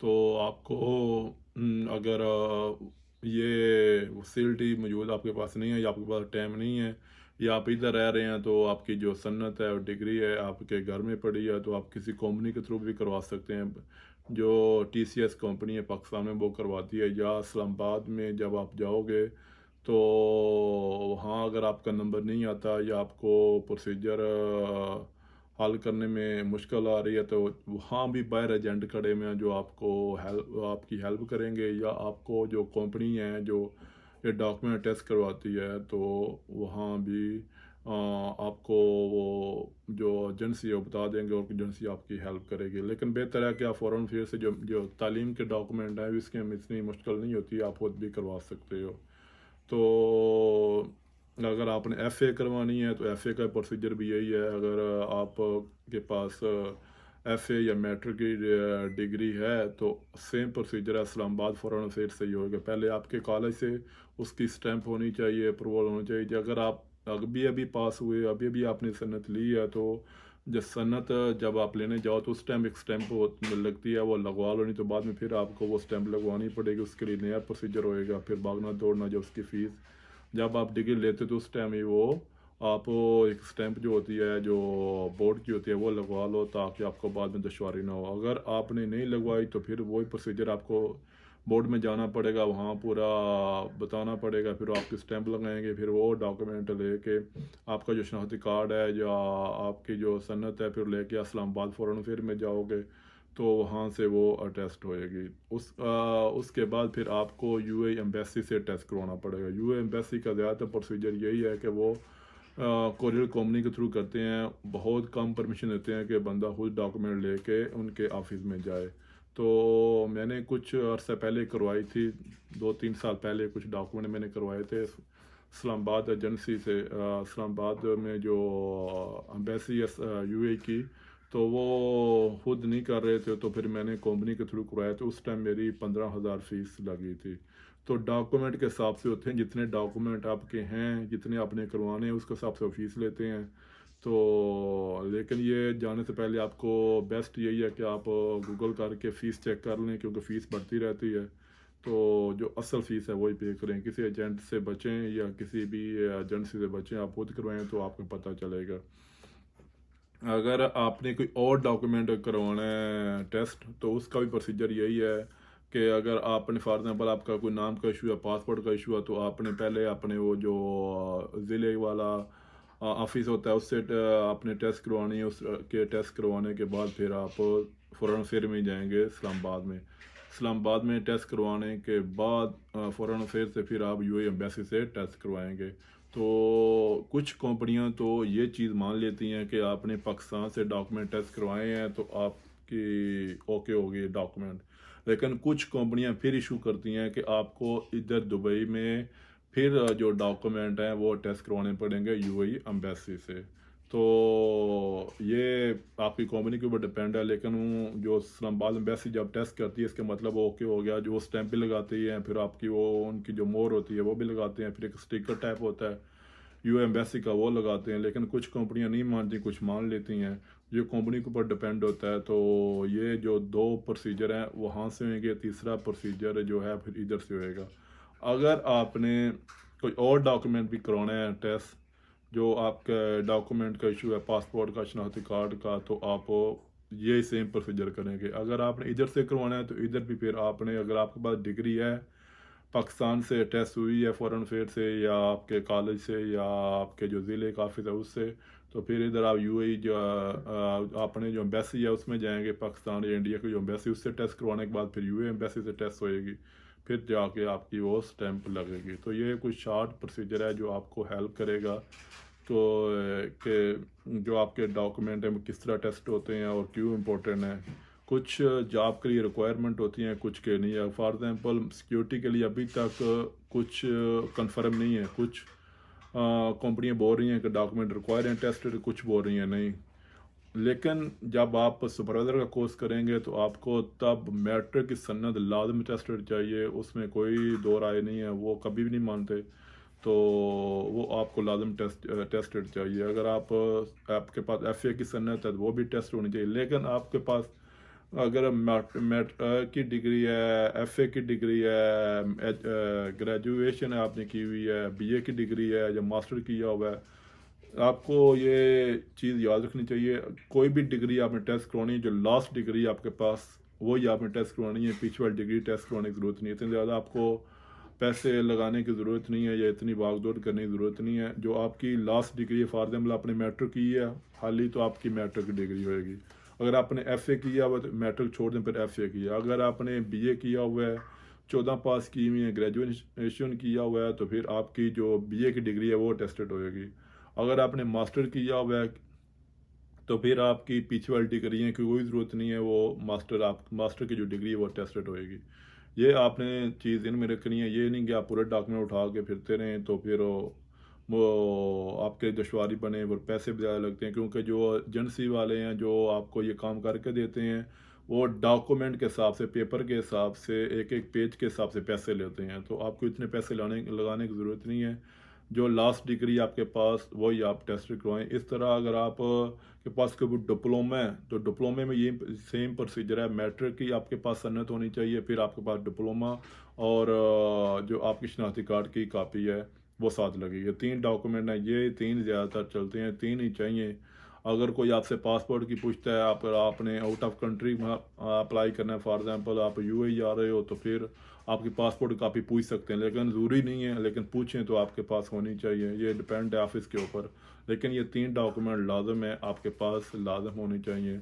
تو آپ کو اگر یہ فیسلٹی موجود آپ کے پاس نہیں ہے یا آپ کے پاس ٹائم نہیں ہے یا آپ ادھر رہ رہے ہیں، تو آپ کی جو سنت ہے اور ڈگری ہے آپ کے گھر میں پڑی ہے، تو آپ کسی کمپنی کے تھرو بھی کروا سکتے ہیں، جو TCS کمپنی ہے پاکستان میں وہ کرواتی ہے، یا اسلام آباد میں جب آپ جاؤ گے تو وہاں اگر آپ کا نمبر نہیں آتا یا آپ کو پروسیجر حل کرنے میں مشکل آ رہی ہے، تو وہاں بھی باہر ایجنٹ کھڑے ہوئے ہیں جو آپ کو آپ کی ہیلپ کریں گے، یا آپ کو جو کمپنی ہے جو یہ ڈاکومنٹ ٹیسٹ کرواتی ہے تو وہاں بھی آپ کو وہ جو ایجنسی ہے وہ بتا دیں گے اور ایجنسی آپ کی ہیلپ کرے گی۔ لیکن بہتر ہے کہ آپ فوراً پھر سے جو تعلیم کے ڈاکومنٹ ہیں اس کے اتنی مشکل نہیں ہوتی، آپ خود بھی کروا سکتے ہو۔ تو اگر آپ نے FA کروانی ہے تو FA کا پروسیجر بھی یہی ہے، اگر آپ کے پاس FA یا میٹرک کی ڈگری ہے تو سیم پروسیجر ہے، اسلام آباد فوراً افیئر سے ہی ہوگا، پہلے آپ کے کالج سے اس کی سٹیمپ ہونی چاہیے، اپروول ہونی چاہیے، اگر آپ ابھی پاس ہوئے ابھی آپ نے سنت لی ہے تو جب سنت جب آپ لینے جاؤ تو اس ٹائم ایک سٹیمپ لگتی ہے، وہ لگوا لو، نہیں تو بعد میں پھر آپ کو وہ سٹیمپ لگوانی پڑے گی، اس کے لیے نیا پروسیجر ہوئے گا، پھر بھاگنا دوڑنا جو اس کی فیس جب آپ ڈگری لیتے تو اس ٹائم ہی وہ آپ ایک سٹیمپ جو ہوتی ہے جو بورڈ کی ہوتی ہے وہ لگوا لو، تاکہ آپ کو بعد میں دشواری نہ ہو۔ اگر آپ نے نہیں لگوائی تو پھر وہی پروسیجر آپ کو بورڈ میں جانا پڑے گا، وہاں پورا بتانا پڑے گا، پھر آپ کی سٹیمپ لگائیں گے، پھر وہ ڈاکومنٹ لے کے آپ کا جو شناختی کارڈ ہے یا آپ کی جو سنت ہے پھر لے کے اسلام آباد فوراً پھر میں جاؤ گے تو وہاں سے وہ ٹیسٹ ہوئے گی۔ اس کے بعد پھر آپ کو UAE ایمبیسی سے ٹیسٹ کروانا پڑے گا۔ UAE ایمبیسی کا زیادہ تر پروسیجر یہی ہے کہ وہ کوریئر کمپنی کے تھرو کرتے ہیں، بہت کم پرمیشن دیتے ہیں کہ بندہ خود ڈاکومنٹ لے کے ان کے آفس میں جائے۔ تو میں نے کچھ عرصہ پہلے کروائی تھی، 2-3 سال پہلے کچھ ڈاکومنٹ میں نے کروائے تھے اسلام آباد ایجنسی سے، اسلام آباد میں جو ایمبیسی ہے UAE کی، تو وہ خود نہیں کر رہے تھے تو پھر میں نے کمپنی کے تھرو کروایا، تو اس ٹائم میری 15,000 فیس لگی تھی۔ تو ڈاکومنٹ کے حساب سے ہوتے ہیں، جتنے ڈاکومنٹ آپ کے ہیں جتنے آپ نے کروانے ہیں اس کے حساب سے وہ فیس لیتے ہیں۔ تو لیکن یہ جانے سے پہلے آپ کو بیسٹ یہی ہے کہ آپ گوگل کر کے فیس چیک کر لیں، کیونکہ فیس بڑھتی رہتی ہے، تو جو اصل فیس ہے وہی پے کریں، کسی ایجنٹ سے بچیں یا کسی بھی ایجنسی سے بچیں، آپ خود کروائیں تو آپ کو پتہ چلے گا۔ اگر آپ نے کوئی اور ڈاکومنٹ کروانا ہے ٹیسٹ تو اس کا بھی پروسیجر یہی ہے کہ اگر آپ نے فار ایگزامپل آپ کا کوئی نام کا ایشو ہے، پاسپورٹ کا ایشو ہے، تو آپ نے پہلے اپنے وہ جو ضلع والا آفس ہوتا ہے اس سے آپ نے ٹیسٹ کروانی ہے، اس کے ٹیسٹ کروانے کے بعد پھر آپ فوراً فیر میں جائیں گے اسلام آباد میں، اسلام آباد میں ٹیسٹ کروانے کے بعد فوراً فیر سے پھر آپ UAE ایمبیسی سے ٹیسٹ کروائیں گے۔ تو کچھ کمپنیاں تو یہ چیز مان لیتی ہیں کہ آپ نے پاکستان سے ڈاکومنٹ ٹیسٹ کروائے ہیں تو آپ کی اوکے ہوگی ڈاکومنٹ، لیکن کچھ کمپنیاں پھر ایشو کرتی ہیں کہ آپ کو ادھر دبئی میں پھر جو ڈاکومنٹ ہیں وہ ٹیسٹ کروانے پڑیں گے UAE ایمبیسی سے۔ تو یہ آپ کی کمپنی کے اوپر ڈپینڈ ہے، لیکن جو اسلام آباد ایمبیسی جب ٹیسٹ کرتی ہے اس کے مطلب وہ اوکے ہو گیا، جو وہ سٹیمپ بھی لگاتی ہیں، پھر آپ کی وہ ان کی جو مور ہوتی ہے وہ بھی لگاتے ہیں، پھر ایک سٹیکر ٹائپ ہوتا ہے UAE ایمبیسی کا وہ لگاتے ہیں، لیکن کچھ کمپنیاں نہیں مانتی، کچھ مان لیتی ہیں، جو کمپنی کے اوپر ڈپینڈ ہوتا ہے۔ تو یہ جو 2 پروسیجر ہیں وہاں سے ہوئیں گے، تیسرا پروسیجر جو ہے پھر ادھر سے ہوئے گا۔ اگر آپ نے کوئی اور ڈاکومنٹ بھی کروانا ہے ٹیسٹ، جو آپ کا ڈاکومنٹ کا ایشو ہے، پاسپورٹ کا، شناختی کارڈ کا، تو آپ یہ سیم پروسیجر کریں گے۔ اگر آپ نے ادھر سے کروانا ہے تو ادھر بھی پھر آپ نے، اگر آپ کے پاس ڈگری ہے، پاکستان سے ٹیسٹ ہوئی ہے فورن فیئر سے یا آپ کے کالج سے یا آپ کے جو ضلع کا آفس ہے اس سے، تو پھر ادھر آپ UAE جو آپ نے جو ایمبیسی ہے اس میں جائیں گے، پاکستان یا انڈیا کی جو ایمبیسی اس سے ٹیسٹ کروانے کے بعد پھر UAE ایمبیسی سے ٹیسٹ ہوئے گی، پھر جا کے آپ کی وہ سٹیمپ لگے گی۔ تو یہ کچھ شارٹ پروسیجر ہے جو آپ کو ہیلپ کرے گا تو کہ جو آپ کے ڈاکومنٹ ہیں وہ کس طرح ٹیسٹ ہوتے ہیں اور کیوں امپورٹنٹ ہیں۔ کچھ جاب کے لیے ریکوائرمنٹ ہوتی ہیں، کچھ کے نہیں ہے، فار ایگزامپل سیکیورٹی کے لیے ابھی تک کچھ کنفرم نہیں ہے، کچھ کمپنیاں بول رہی ہیں کہ ڈاکومنٹ ریکوائر ہیں ٹیسٹ، کچھ بول رہی ہیں نہیں، لیکن جب آپ سپروائزر کا کورس کریں گے تو آپ کو تب میٹرک کی سند لازم ٹیسٹڈ چاہیے، اس میں کوئی دو رائے نہیں ہے، وہ کبھی بھی نہیں مانتے، تو وہ آپ کو لازم ٹیسٹڈ چاہیے۔ اگر آپ کے پاس FA کی سند ہے تو وہ بھی ٹیسٹ ہونی چاہیے، لیکن آپ کے پاس اگر میٹ کی ڈگری ہے، ایف اے کی ڈگری ہے، گریجویشن آپ نے کی ہوئی ہے، بی اے کی ڈگری ہے یا ماسٹر کیا ہوا ہے، آپ کو یہ چیز یاد رکھنی چاہیے، کوئی بھی ڈگری آپ نے ٹیسٹ کروانی ہے، جو لاسٹ ڈگری آپ کے پاس وہی آپ نے ٹیسٹ کروانی ہے، پیچھے والی ڈگری ٹیسٹ کروانے کی ضرورت نہیں ہے، اتنی زیادہ آپ کو پیسے لگانے کی ضرورت نہیں ہے یا اتنی بھاگ دوڑ کرنے کی ضرورت نہیں ہے۔ جو آپ کی لاسٹ ڈگری ہے، فار ایگزامپل آپ نے میٹرک کی ہے حالی، تو آپ کی میٹرک کی ڈگری ہوئے گی۔ اگر آپ نے ایف اے کیا ہوا تو میٹرک چھوڑ دیں، پھر ایف اے کیا۔ اگر آپ نے بی اے کیا ہوا ہے، 14 پاس کی ہوئی ہے، گریجویشن کیا ہوا ہے، تو پھر آپ کی جو بی اے کی ڈگری ہے وہ ٹیسٹڈ ہوئے گی۔ اگر آپ نے ماسٹر کیا ہوا ہے تو پھر آپ کی پیچھے والی ڈگری ہے کہ کوئی ضرورت نہیں ہے، وہ ماسٹر کی جو ڈگری ہے وہ ٹیسٹڈ ہوئے گی۔ یہ آپ نے چیز ان میں رکھنی ہے، یہ نہیں کہ آپ پورے ڈاکومنٹ اٹھا کے پھرتے رہیں تو پھر وہ آپ کے دشواری بنے اور پیسے بھی زیادہ لگتے ہیں، کیونکہ جو ایجنسی والے ہیں جو آپ کو یہ کام کر کے دیتے ہیں وہ ڈاکومنٹ کے حساب سے، پیپر کے حساب سے، ایک ایک پیج کے حساب سے پیسے لیتے ہیں، تو آپ کو اتنے پیسے لگانے کی ضرورت نہیں ہے۔ جو لاسٹ ڈگری آپ کے پاس وہی آپ ٹیسٹ کروائیں۔ اس طرح اگر آپ کے پاس کوئی ڈپلومہ ہے تو ڈپلومے میں یہ سیم پروسیجر ہے، میٹرک کی آپ کے پاس سنت ہونی چاہیے، پھر آپ کے پاس ڈپلومہ اور جو آپ کی شناختی کارڈ کی کاپی ہے وہ ساتھ لگے گی۔ 3 ڈاکومنٹ ہیں، یہ 3 زیادہ تر چلتے ہیں، 3 ہی چاہیے۔ اگر کوئی آپ سے پاسپورٹ کی پوچھتا ہے، آپ نے آؤٹ آف کنٹری اپلائی کرنا ہے، فار ایگزامپل آپ یو اے جا رہے ہو، تو پھر آپ کی پاسپورٹ کاپی پوچھ سکتے ہیں، لیکن ضروری نہیں ہے، لیکن پوچھیں تو آپ کے پاس ہونی چاہیے، یہ ڈپینڈ ہے آفس کے اوپر، لیکن یہ 3 ڈاکومنٹ لازم ہے، آپ کے پاس لازم ہونی چاہیے۔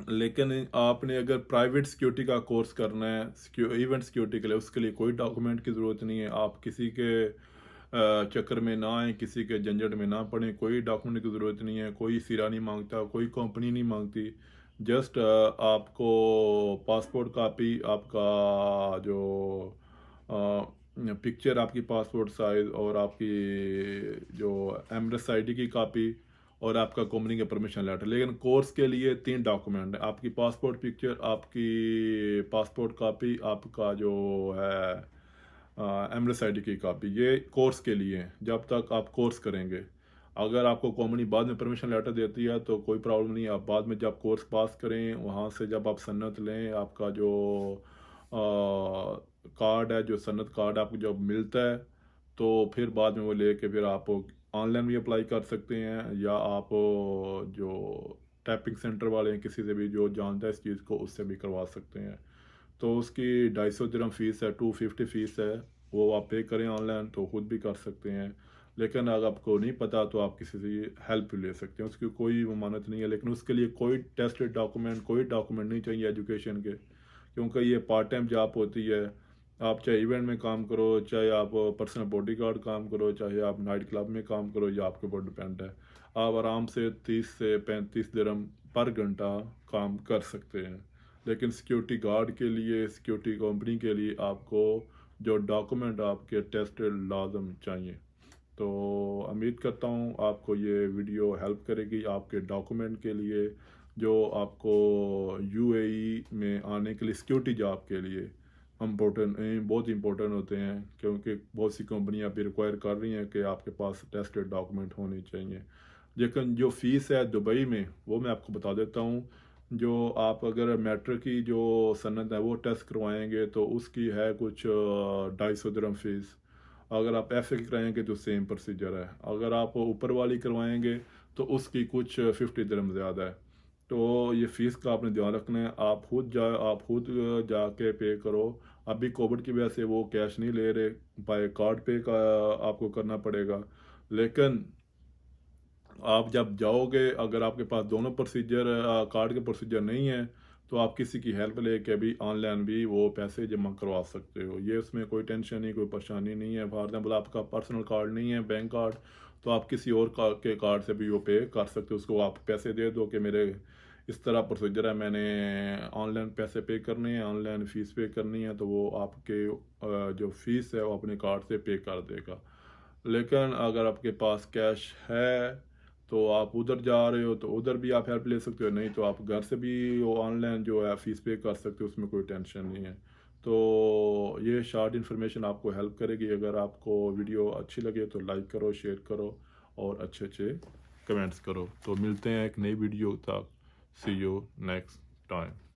لیکن آپ نے اگر پرائیویٹ سیکیورٹی کا کورس کرنا ہے، ایونٹ سیکیورٹی کے لیے، اس کے لیے کوئی ڈاکومنٹ کی ضرورت نہیں ہے، آپ کسی کے چکر میں نہ آئیں، کسی کے جھنجھٹ میں نہ پڑیں، کوئی ڈاکومنٹ کی ضرورت نہیں ہے، کوئی سیرا نہیں مانگتا، کوئی کمپنی نہیں مانگتی، جسٹ آپ کو پاسپورٹ کاپی، آپ کا جو پکچر آپ کی پاسپورٹ سائز، اور آپ کی جو ایمریس آئی ڈی کی کاپی، اور آپ کا کمپنی کا پرمیشن لیٹر۔ لیکن کورس کے لیے 3 ڈاکومنٹ ہیں، آپ کی پاسپورٹ پکچر، آپ کی پاسپورٹ کاپی، آپ کا جو ہے ایمریس آئی ڈی کی کاپی، یہ کورس کے لیے ہیں، جب تک آپ کورس کریں گے۔ اگر آپ کو کمپنی بعد میں پرمیشن لیٹر دیتی ہے تو کوئی پرابلم نہیں ہے، آپ بعد میں جب کورس پاس کریں، وہاں سے جب آپ سنت لیں، آپ کا جو کارڈ ہے، جو سنت کارڈ آپ کو جب ملتا ہے، تو پھر بعد میں وہ لے کے پھر آپ آن لائن بھی اپلائی کر سکتے ہیں، یا آپ جو ٹائپنگ سینٹر والے ہیں کسی سے بھی جو جانتا ہے اس چیز کو، اس سے بھی کروا سکتے ہیں۔ تو اس کی 250 درہم فیس ہے، 250 فیس ہے، وہ آپ پے کریں آن لائن تو خود بھی کر سکتے ہیں۔ لیکن اگر آپ کو نہیں پتا تو آپ کسی سے ہیلپ بھی لے سکتے ہیں، اس کی کوئی ممانعت نہیں ہے، لیکن اس کے لیے کوئی ٹیسٹ ڈاکومنٹ، کوئی ڈاکومنٹ نہیں چاہیے ایجوکیشن کے، کیونکہ یہ پارٹ ٹائم جاب ہوتی ہے۔ آپ چاہے ایونٹ میں کام کرو، چاہے آپ پرسنل باڈی گارڈ کام کرو، چاہے آپ نائٹ کلب میں کام کرو، یہ آپ کے اوپر ڈپینڈ ہے۔ آپ آرام سے 30 سے 35 درہم پر گھنٹہ کام کر سکتے ہیں، لیکن سیکیورٹی گارڈ کے لیے، سیکیورٹی کمپنی کے لیے آپ کو جو ڈاکومنٹ آپ کے ٹیسٹ لازم چاہیے۔ تو امید کرتا ہوں آپ کو یہ ویڈیو ہیلپ کرے گی آپ کے ڈاکومنٹ کے لیے، جو آپ کو یو اے ای میں آنے کے لیے، سیکیورٹی جاب کے لیے بہت امپورٹنٹ ہوتے ہیں، کیونکہ بہت سی کمپنیاں بھی ریکوائر کر رہی ہیں کہ آپ کے پاس ٹیسٹڈ ڈاکومنٹ ہونے چاہیے۔ لیکن جو فیس ہے دبئی میں، وہ میں آپ کو بتا دیتا ہوں۔ جو آپ اگر میٹرک کی جو سند ہے وہ ٹیسٹ کروائیں گے تو اس کی ہے کچھ 250 درہم فیس۔ اگر آپ ایف اے کی کرائیں گے تو سیم پروسیجر ہے۔ اگر آپ اوپر والی کروائیں گے تو اس کی کچھ 50 درہم زیادہ ہے۔ تو یہ فیس کا آپ نے دھیان رکھنا ہے، آپ خود جا کے پے کرو۔ ابھی کووڈ کی وجہ سے وہ کیش نہیں لے رہے، بائی کارڈ پے کا آپ کو کرنا پڑے گا، لیکن آپ جب جاؤ گے، اگر آپ کے پاس دونوں پروسیجر، کارڈ کے پروسیجر نہیں ہیں، تو آپ کسی کی ہیلپ لے کے بھی آن لائن بھی وہ پیسے جمع کروا سکتے ہو، یہ اس میں کوئی ٹینشن نہیں، کوئی پریشانی نہیں ہے۔ فار ایگزامپل آپ کا پرسنل کارڈ نہیں ہے، بینک کارڈ، تو آپ کسی اور کے کارڈ سے بھی وہ پے کر سکتے ہو، اس کو آپ پیسے دے دو کہ میرے اس طرح پروسیجر ہے، میں نے آن لائن پیسے پے کرنے ہیں، آن لائن فیس پے کرنی ہے، تو وہ آپ کے جو فیس ہے وہ اپنے کارڈ سے پے کر دے گا۔ لیکن اگر آپ کے پاس کیش ہے تو آپ ادھر جا رہے ہو تو ادھر بھی آپ ہیلپ لے سکتے ہو، نہیں تو آپ گھر سے بھی وہ آن لائن جو ہے فیس پے کر سکتے ہو، اس میں کوئی ٹینشن نہیں ہے۔ تو یہ شارٹ انفارمیشن آپ کو ہیلپ کرے گی۔ اگر آپ کو ویڈیو اچھی لگے تو لائک کرو، شیئر کرو، اور اچھے کمنٹس کرو۔ تو ملتے ہیں ایک نئی ویڈیو تک، سی یو نیکسٹ time.